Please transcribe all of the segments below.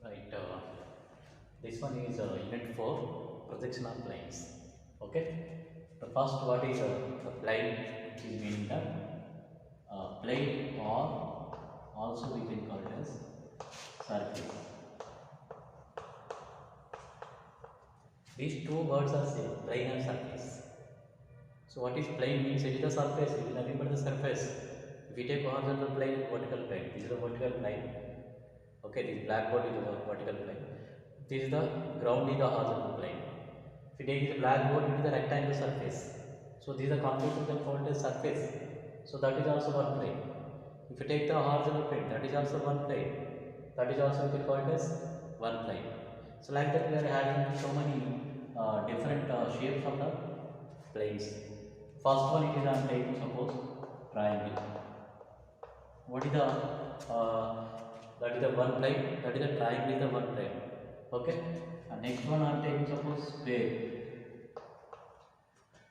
Right. This one is unit 4 projection of planes. Okay. The first what is the plane, which is meaning that plane, or also we can call it as surface. These two words are same, plane and surface. So what is plane means? It is the surface. It is nothing but the surface. If we take horizontal plane, vertical plane, this is the vertical plane. Okay, this blackboard is the vertical plane. This is the ground is the horizontal plane. If you take the blackboard, it is the rectangular surface. So these are completely called as surface. So that is also one plane. If you take the horizontal plane, that is also one plane. That is also we can call it as one plane. So like that we are having so many different shapes of the planes. First one it is I am taking suppose triangle. What is the that is the one plane, that is the triangle is the one plane. Okay, and next one I am taking suppose square.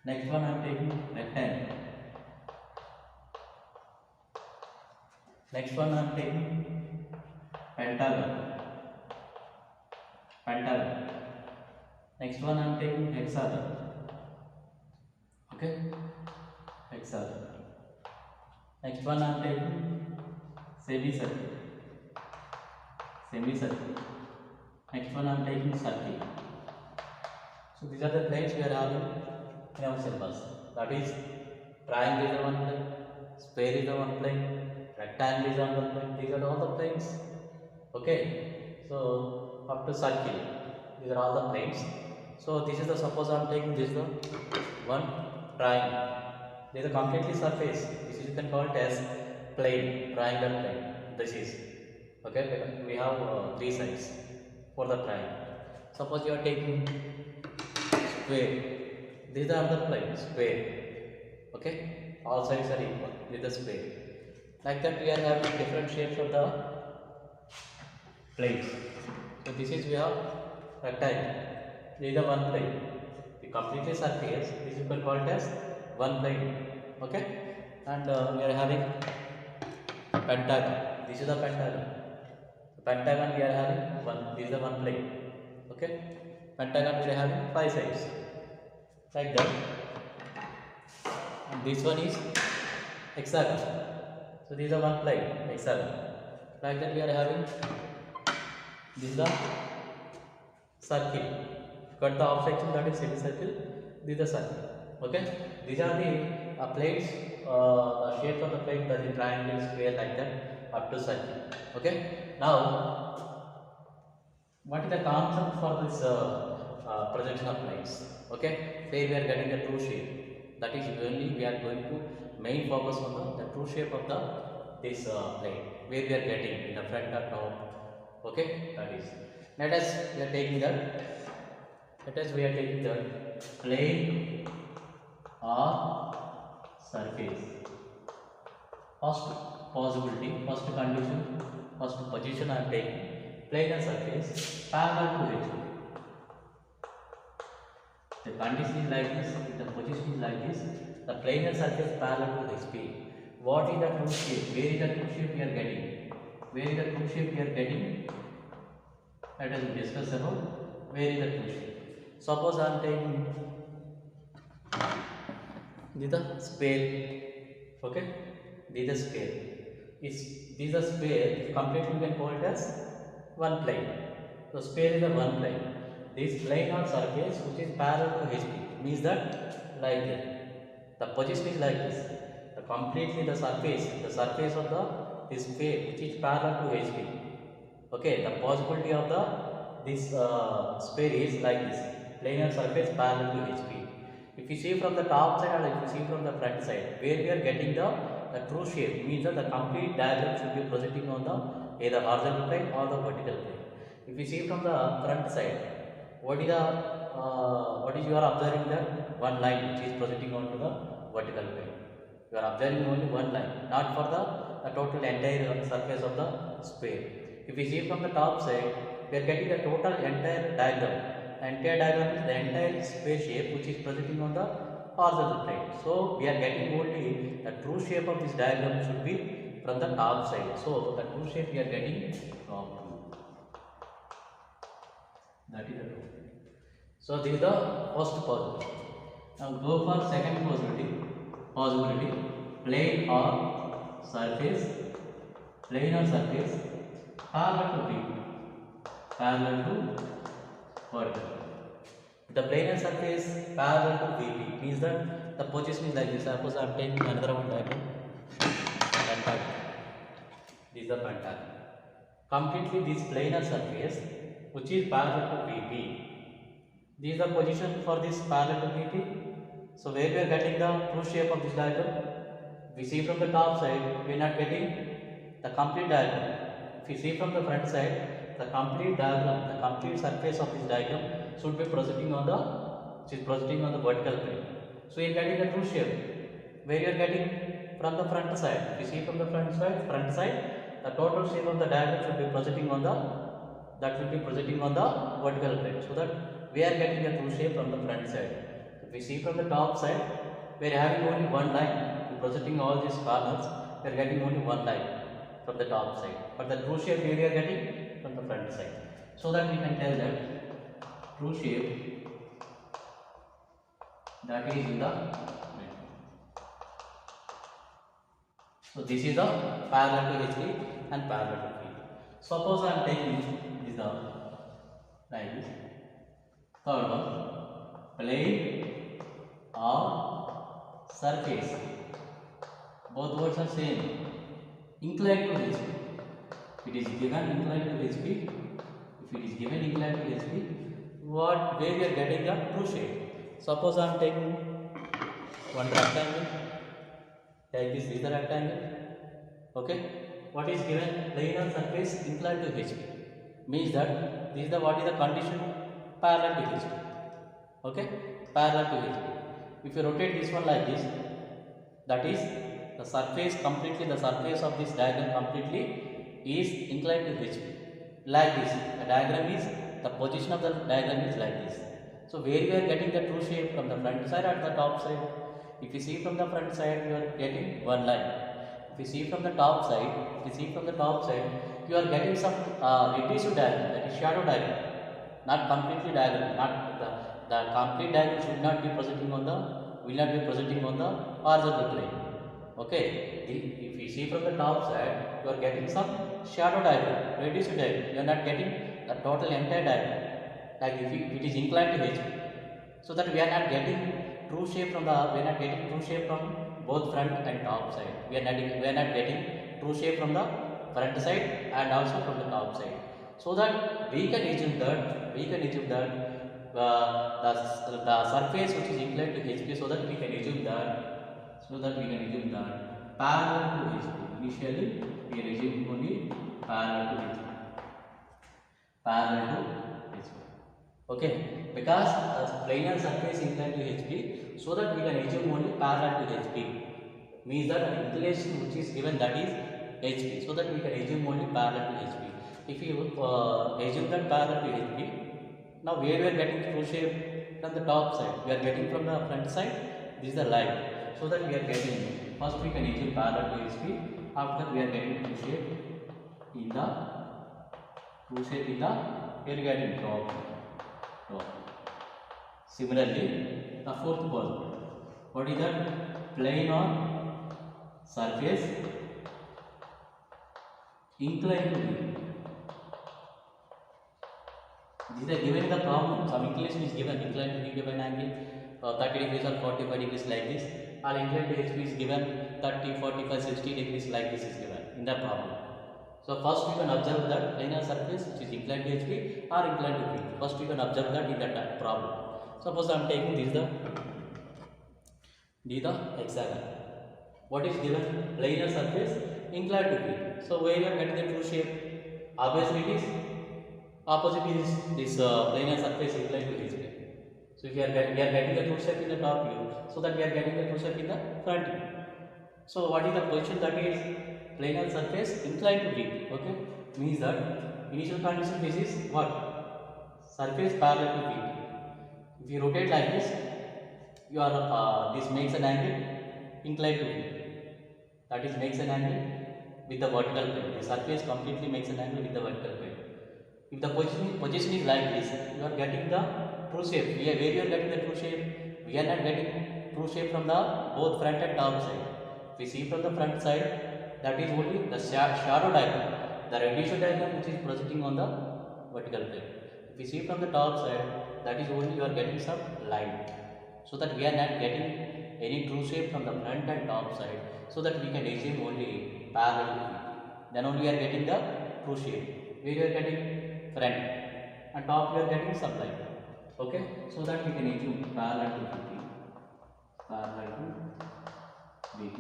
Next one I am taking rectangle. Next one I am taking pentagon. Pentagon. Next one I am taking hexagon. Okay, hexagon. Next one I am taking semicircle. Semicircle. Next one I am taking circle. So these are the planes we are having in our syllabus. That is, triangle is the one plane, square is the one plane, rectangle is the one plane. These are all the planes. Okay. So up to circle, these are all the planes. So this is the, suppose I am taking this the one triangle. This is a completely surface. This is, you can call it as plane, triangle plane. This is okay, because we have three sides for the triangle. Suppose you are taking square. This is the another plane, square. Okay, all sides are equal with the square. Like that we are having different shapes of the planes. So this is, we have rectangle. This is the one plane. The completely surface, this you can call it as one plane. Okay, and we are having pentagon. This is the pentagon. The pentagon we are having one. This is the one plane. Okay, pentagon we are having five sides. Like that. And this one is hexagon. So this is the one plane, hexagon. Like that we are having this is the circle. Cut the off section, that is semicircle. This is the circle. Okay, these are the planes, the shapes of the plane, that is triangle, square, like that up to circle. Okay, now what is the concept for this projection of planes? Okay, here we are getting the true shape. That is, only we are going to main focus on the true shape of the this plane, where we are getting in the front or top. Okay, that is. Let us we are taking that. Let us we are taking the plane or surface. First possibility, first condition, first position I am taking plane or surface parallel to HP. The condition is like this, the position is like this, the plane and surface parallel to HP. What is the true shape? Where is the true shape we are getting? Where is the true shape we are getting? Let us discuss about where is the true shape. Suppose I am taking this is the sphere. Okay, this is the sphere. This is the sphere. Completely we can call it as one plane. So sphere is the one plane. This plane or surface which is parallel to HP means that like that. The position is like this. The completely the surface of the this sphere which is parallel to HP. Okay, the possibility of the this sphere is like this. Plane or surface parallel to HP. If you see from the top side or if you see from the front side, where we are getting the true shape means that the complete diagram should be projecting on the either horizontal plane or the vertical plane. If you see from the front side, what is you are observing that one line which is projecting onto the vertical plane. You are observing only one line, not for the total entire surface of the sphere. If you see from the top side, we are getting the total entire diagram. Entire diagram is the entire sphere shape which is projecting on the horizontal plane. So we are getting only the true shape of this diagram should be from the top side. So the true shape we are getting from That is the true. So this is the first possibility. Now go for second possibility. Plane or surface parallel to VP. Parallel to vertical. The plane and surface parallel to VP means that the position is like this. Suppose I am taking another one diagram. This is the pentagon. Completely this planar surface which is parallel to VP. This is the position for this parallel to VP. So where we are getting the true shape of this diagram? We see from the top side, we are not getting the complete diagram. If we see from the front side, the complete diagram, the complete surface of this diagram should be projecting on the vertical plane. So you are getting the true shape. Where you are getting from the front side. If you see from the front side, the total shape of the diagram should be projecting on the vertical plane. So that we are getting the true shape from the front side. If we see from the top side, we are having only one line. Projecting all these corners, we are getting only one line from the top side. But the true shape we are getting from the front side. So that we can tell that true shape that is in the middle. So this is the parallel to HP and parallel to P. Suppose I am taking this like this. Third one, plane or surface. Both words are same. Inclined to HP. If it is given inclined to HP, where we are getting the true shape. Suppose I am taking one rectangle. Like this is the rectangle. Okay. What is given? Planar surface inclined to HP. Means that this is what is the condition? Parallel to HP. Okay. Parallel to HP. If you rotate this one like this, that is the surface of this diagram completely is inclined to HP. Like this, the position of the diagram is like this. So where we are getting the true shape from the front side or the top side? If you see from the front side, you are getting one line. If you see from the top side, you are getting some reduced diagram, that is shadow diagram, not completely diagram. Not the complete diagram should not be projecting on the horizontal plane. Okay, if you see from the top side, you are getting some shadow diagram, reduced diagram. You are not getting the total entire diagram. Like if it is inclined to HP, so that we are not getting true shape from both front and top side. We are not getting true shape from the front side and also from the top side. So that we can assume that the surface which is inclined to HP, so that we can assume that parallel to HP. Initially we are assuming only parallel to HP. Okay, because planar surface inclined to HP, so that we can assume only parallel to HP. Means that the inclination which is given, that is HP, so that we can assume only parallel to HP. If you assume that parallel to HP, now where we are getting true shape from the top side, we are getting from the front side. This is the line, so that we are getting, first we can assume parallel to HP. After we are getting true shape in the we are getting top. Similarly, the fourth possibility, what is that? Plane or surface inclined to VP. These are given in the problem. Some inclination is given, inclined to VP by an angle 30 degrees or 45 degrees like this, or inclined to HP is given 30, 45, 60 degrees like this is given in the problem. So first we can observe that planar surface which is inclined to HP or inclined to VP. First we can observe that in that problem. Suppose I am taking this the hexagon. What is given? Planar surface inclined to VP. So where you are getting the true shape? Obviously it is opposite is this planar surface inclined to HP. So if we are getting the true shape in the top view, so that we are getting the true shape in the front view. So what is the position? That is planar surface inclined to VP. Okay, means that initial condition, this is what? Surface parallel to VP. If you rotate like this, you are this makes an angle inclined to VP. That is makes an angle with the vertical plane. The surface completely makes an angle with the vertical plane. If the position is like this, you are getting the true shape. Where you are getting the true shape? We are not getting true shape from the both front and top side. If we see from the front side, that is only the shadow diagram, the radiation diagram which is projecting on the vertical plane. If we see from the top side, that is only you are getting some line, so that we are not getting any true shape from the front and top side, so that we can assume only parallel to VP. Then only we are getting the true shape. Where you are getting front and top, we are getting some line. Okay, so that we can assume parallel to VP, parallel to VP.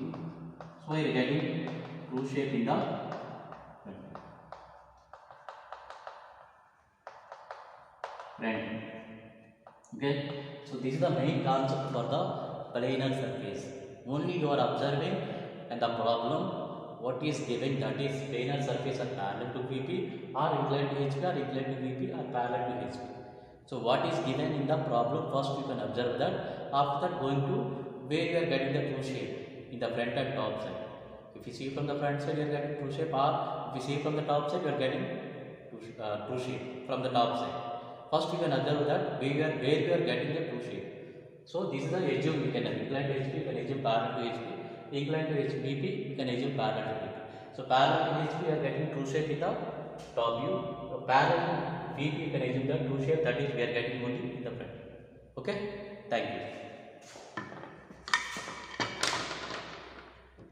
So we are getting true shape in the front. Okay, so this is the main concept for the planar surface. Only you are observing and the problem what is given, that is planar surface are parallel to VP or inclined to HP or inclined to VP or parallel to HP. So what is given in the problem, first you can observe that. After that, going to where you are getting the true shape in the front and top side. If you see from the front side, you are getting true shape, or if you see from the top side, you are getting true shape from the top side. First you can observe that where you are getting the true shape. So this is the assume we can have inclined to HP, you can assume parallel to HP, inclined to VP, you can assume parallel to VP. So parallel to HP, you are getting true shape in the top view. So parallel to VP, you can assume the true shape, that is we are getting only in the front. Okay, thank you.